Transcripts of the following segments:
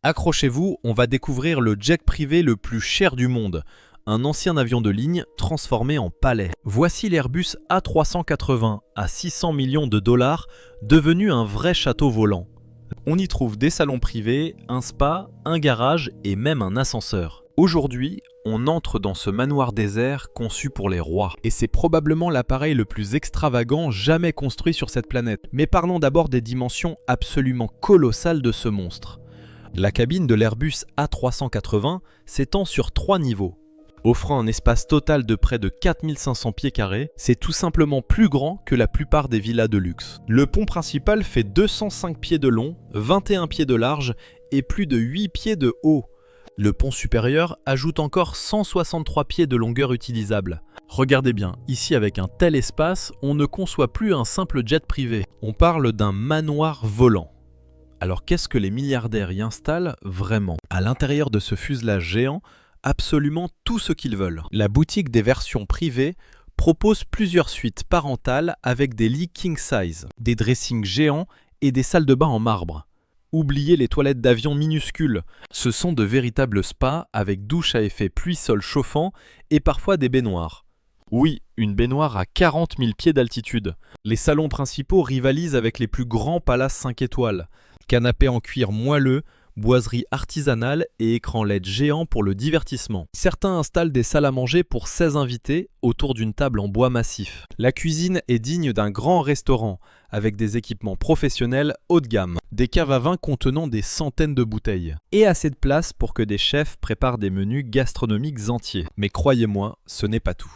Accrochez-vous, on va découvrir le jet privé le plus cher du monde, un ancien avion de ligne transformé en palais. Voici l'Airbus A380 à 600 millions de dollars, devenu un vrai château volant. On y trouve des salons privés, un spa, un garage et même un ascenseur. Aujourd'hui, on entre dans ce manoir désert conçu pour les rois. Et c'est probablement l'appareil le plus extravagant jamais construit sur cette planète. Mais parlons d'abord des dimensions absolument colossales de ce monstre. La cabine de l'Airbus A380 s'étend sur 3 niveaux. Offrant un espace total de près de 4500 pieds carrés, c'est tout simplement plus grand que la plupart des villas de luxe. Le pont principal fait 205 pieds de long, 21 pieds de large et plus de 8 pieds de haut. Le pont supérieur ajoute encore 163 pieds de longueur utilisable. Regardez bien, ici avec un tel espace, on ne conçoit plus un simple jet privé. On parle d'un manoir volant. Alors qu'est-ce que les milliardaires y installent vraiment? À l'intérieur de ce fuselage géant, absolument tout ce qu'ils veulent. La boutique des versions privées propose plusieurs suites parentales avec des lits king size, des dressings géants et des salles de bain en marbre. Oubliez les toilettes d'avion minuscules, ce sont de véritables spas avec douche à effet pluie-sol chauffant et parfois des baignoires. Oui, une baignoire à 40 000 pieds d'altitude. Les salons principaux rivalisent avec les plus grands palaces 5 étoiles. Canapés en cuir moelleux, boiserie artisanale et écran LED géant pour le divertissement. Certains installent des salles à manger pour 16 invités autour d'une table en bois massif. La cuisine est digne d'un grand restaurant avec des équipements professionnels haut de gamme, des caves à vin contenant des centaines de bouteilles et assez de place pour que des chefs préparent des menus gastronomiques entiers. Mais croyez-moi, ce n'est pas tout.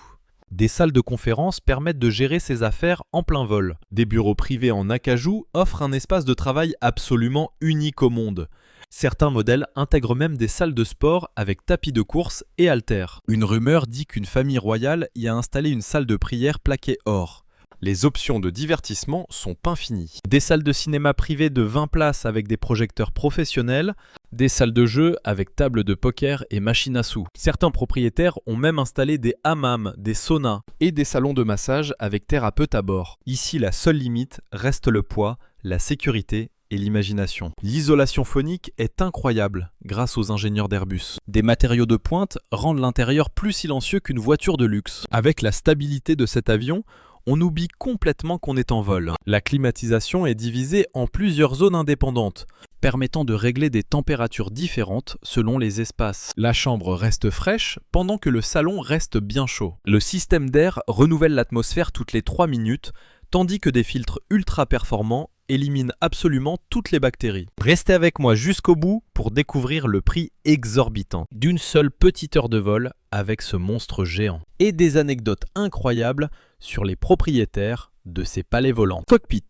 Des salles de conférence permettent de gérer ses affaires en plein vol. Des bureaux privés en acajou offrent un espace de travail absolument unique au monde. Certains modèles intègrent même des salles de sport avec tapis de course et haltères. Une rumeur dit qu'une famille royale y a installé une salle de prière plaquée or. Les options de divertissement sont infinies. Des salles de cinéma privées de 20 places avec des projecteurs professionnels, des salles de jeu avec table de poker et machines à sous. Certains propriétaires ont même installé des hammams, des saunas et des salons de massage avec thérapeute à bord. Ici, la seule limite reste le poids, la sécurité et l'imagination. L'isolation phonique est incroyable grâce aux ingénieurs d'Airbus. Des matériaux de pointe rendent l'intérieur plus silencieux qu'une voiture de luxe. Avec la stabilité de cet avion, on oublie complètement qu'on est en vol. La climatisation est divisée en plusieurs zones indépendantes, permettant de régler des températures différentes selon les espaces. La chambre reste fraîche pendant que le salon reste bien chaud. Le système d'air renouvelle l'atmosphère toutes les 3 minutes, tandis que des filtres ultra performants éliminent absolument toutes les bactéries. Restez avec moi jusqu'au bout pour découvrir le prix exorbitant d'une seule petite heure de vol avec ce monstre géant. Et des anecdotes incroyables sur les propriétaires de ces palais volants. Cockpit.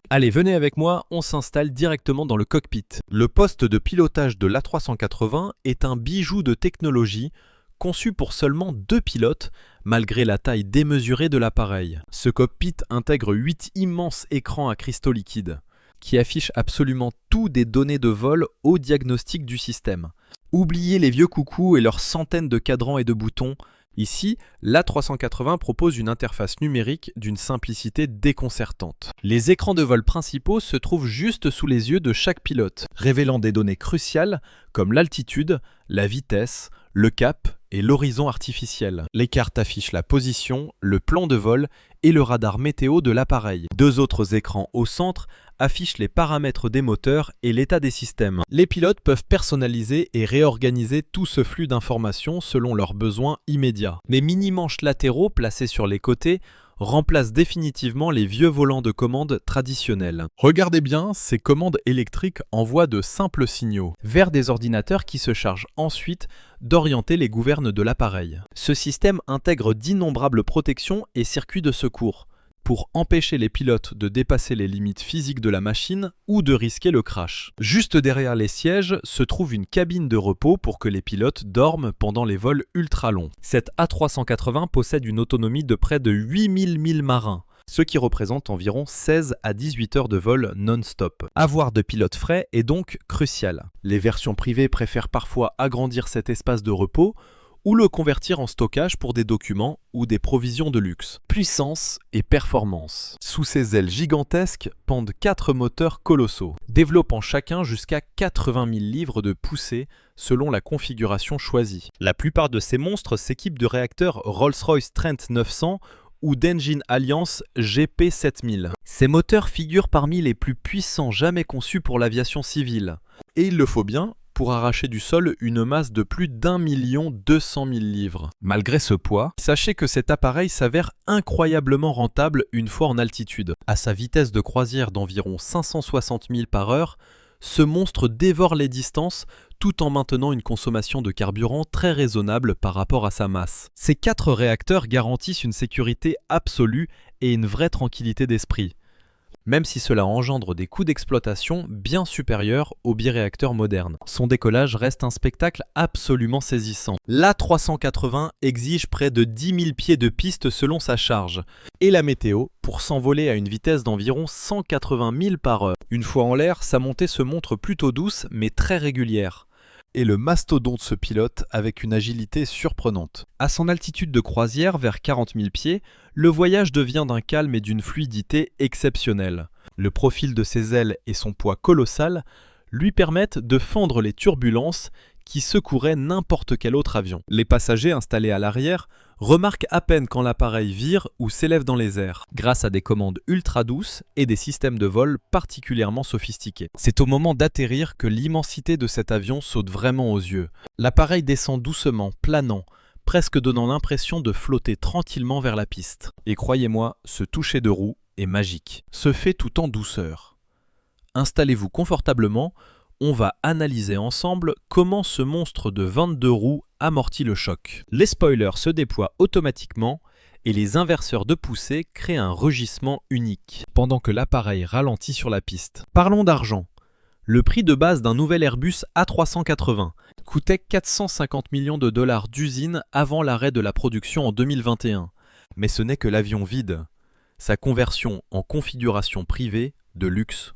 Allez, venez avec moi, on s'installe directement dans le cockpit. Le poste de pilotage de l'A380 est un bijou de technologie conçu pour seulement 2 pilotes, malgré la taille démesurée de l'appareil. Ce cockpit intègre 8 immenses écrans à cristaux liquides, qui affichent absolument tout des données de vol au diagnostic du système. Oubliez les vieux coucous et leurs centaines de cadrans et de boutons. Ici, l'A380 propose une interface numérique d'une simplicité déconcertante. Les écrans de vol principaux se trouvent juste sous les yeux de chaque pilote, révélant des données cruciales comme l'altitude, la vitesse, le cap et l'horizon artificiel. Les cartes affichent la position, le plan de vol et le radar météo de l'appareil. 2 autres écrans au centre affichent les paramètres des moteurs et l'état des systèmes. Les pilotes peuvent personnaliser et réorganiser tout ce flux d'informations selon leurs besoins immédiats. Les mini-manches latéraux placés sur les côtés remplacent définitivement les vieux volants de commande traditionnels. Regardez bien, ces commandes électriques envoient de simples signaux vers des ordinateurs qui se chargent ensuite d'orienter les gouvernes de l'appareil. Ce système intègre d'innombrables protections et circuits de secours pour empêcher les pilotes de dépasser les limites physiques de la machine ou de risquer le crash. Juste derrière les sièges se trouve une cabine de repos pour que les pilotes dorment pendant les vols ultra longs. Cette A380 possède une autonomie de près de 8000 milles marins, ce qui représente environ 16 à 18 heures de vol non-stop. Avoir de pilotes frais est donc crucial. Les versions privées préfèrent parfois agrandir cet espace de repos ou le convertir en stockage pour des documents ou des provisions de luxe. Puissance et performance. Sous ces ailes gigantesques pendent 4 moteurs colossaux, développant chacun jusqu'à 80 000 livres de poussée selon la configuration choisie. La plupart de ces monstres s'équipent de réacteurs Rolls-Royce Trent 900 ou d'Engine Alliance GP7000. Ces moteurs figurent parmi les plus puissants jamais conçus pour l'aviation civile. Et il le faut bien pour arracher du sol une masse de plus d'1 200 000 livres. Malgré ce poids, sachez que cet appareil s'avère incroyablement rentable une fois en altitude. À sa vitesse de croisière d'environ 560 000 par heure, ce monstre dévore les distances tout en maintenant une consommation de carburant très raisonnable par rapport à sa masse. Ces 4 réacteurs garantissent une sécurité absolue et une vraie tranquillité d'esprit, même si cela engendre des coûts d'exploitation bien supérieurs aux biréacteurs modernes. Son décollage reste un spectacle absolument saisissant. L'A380 exige près de 10 000 pieds de piste selon sa charge, et la météo pour s'envoler à une vitesse d'environ 180 000 par heure. Une fois en l'air, sa montée se montre plutôt douce mais très régulière. Et le mastodonte se pilote avec une agilité surprenante. À son altitude de croisière, vers 40 000 pieds, le voyage devient d'un calme et d'une fluidité exceptionnelle. Le profil de ses ailes et son poids colossal lui permettent de fendre les turbulences qui secoueraient n'importe quel autre avion. Les passagers installés à l'arrière remarquent à peine quand l'appareil vire ou s'élève dans les airs, grâce à des commandes ultra douces et des systèmes de vol particulièrement sophistiqués. C'est au moment d'atterrir que l'immensité de cet avion saute vraiment aux yeux. L'appareil descend doucement, planant, presque donnant l'impression de flotter tranquillement vers la piste. Et croyez-moi, ce toucher de roue est magique. Se fait tout en douceur. Installez-vous confortablement. On va analyser ensemble comment ce monstre de 22 roues amortit le choc. Les spoilers se déploient automatiquement et les inverseurs de poussée créent un rugissement unique, pendant que l'appareil ralentit sur la piste. Parlons d'argent. Le prix de base d'un nouvel Airbus A380 coûtait 450 millions de dollars d'usine avant l'arrêt de la production en 2021. Mais ce n'est que l'avion vide. Sa conversion en configuration privée de luxe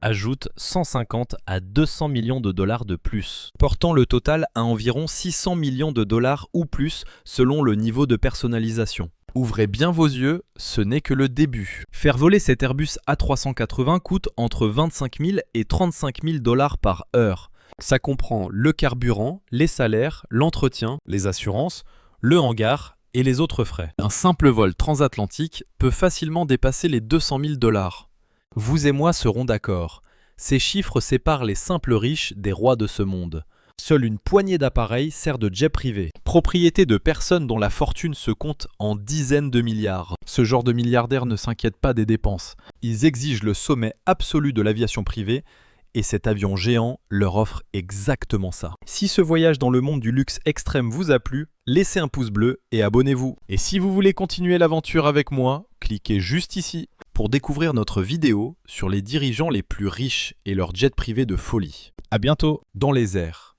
ajoute 150 à 200 millions de dollars de plus, portant le total à environ 600 millions de dollars ou plus selon le niveau de personnalisation. Ouvrez bien vos yeux, ce n'est que le début. Faire voler cet Airbus A380 coûte entre 25 000 et 35 000 dollars par heure. Ça comprend le carburant, les salaires, l'entretien, les assurances, le hangar et les autres frais. Un simple vol transatlantique peut facilement dépasser les 200 000 dollars. Vous et moi serons d'accord. Ces chiffres séparent les simples riches des rois de ce monde. Seule une poignée d'appareils sert de jet privé, propriété de personnes dont la fortune se compte en dizaines de milliards. Ce genre de milliardaires ne s'inquiètent pas des dépenses. Ils exigent le sommet absolu de l'aviation privée et cet avion géant leur offre exactement ça. Si ce voyage dans le monde du luxe extrême vous a plu, laissez un pouce bleu et abonnez-vous. Et si vous voulez continuer l'aventure avec moi, cliquez juste ici pour découvrir notre vidéo sur les dirigeants les plus riches et leurs jets privés de folie. À bientôt dans les airs.